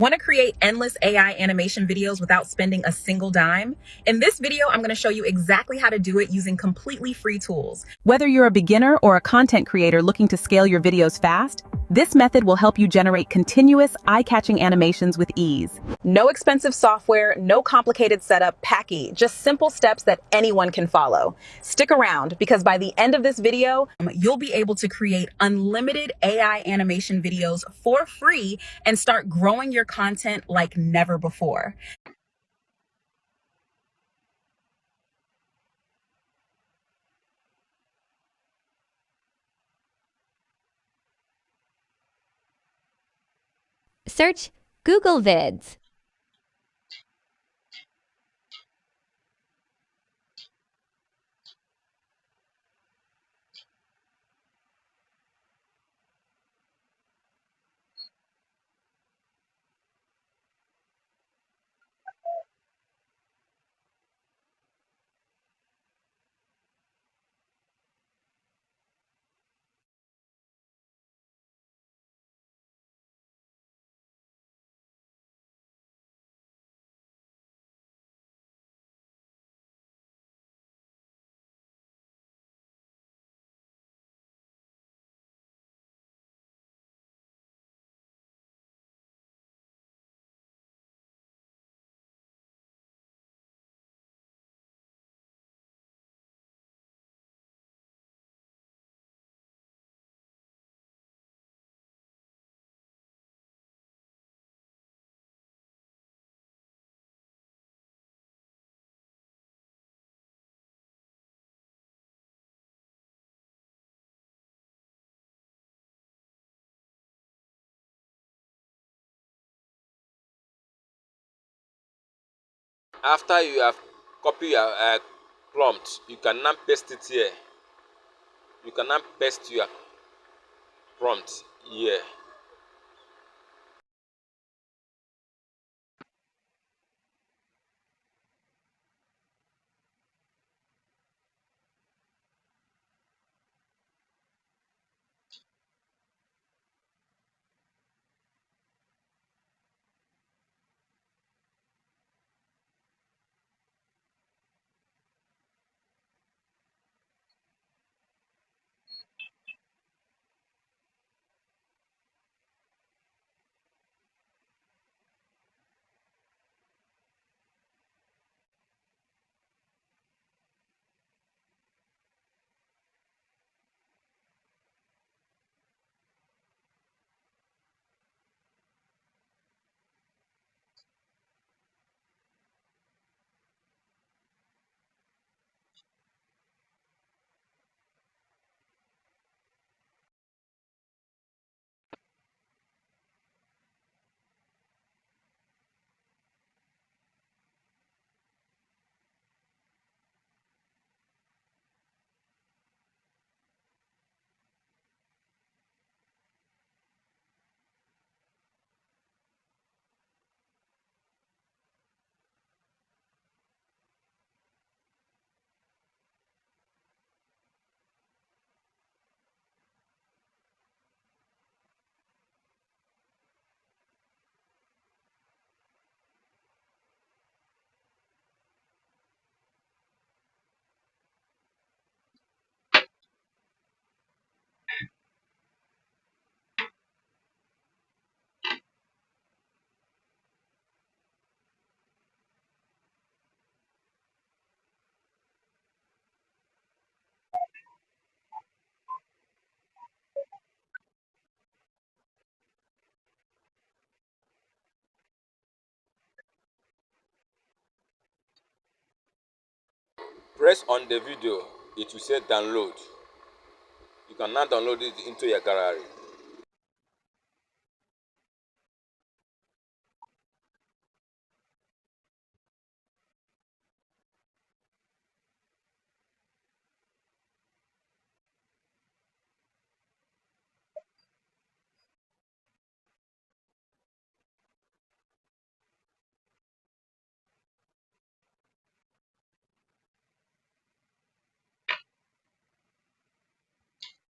Want to create endless AI animation videos without spending a single dime? In this video, I'm going to show you exactly how to do it using completely free tools. Whether you're a beginner or a content creator looking to scale your videos fast, this method will help you generate continuous, eye-catching animations with ease. No expensive software, no complicated setup, packy, just simple steps that anyone can follow. Stick around because by the end of this video, you'll be able to create unlimited AI animation videos for free and start growing your content like never before. Search Googlevid. After you have copied your prompt, you can now paste it here. You can now paste your prompt here. Press on the video, it will say download. You can now download it into your gallery.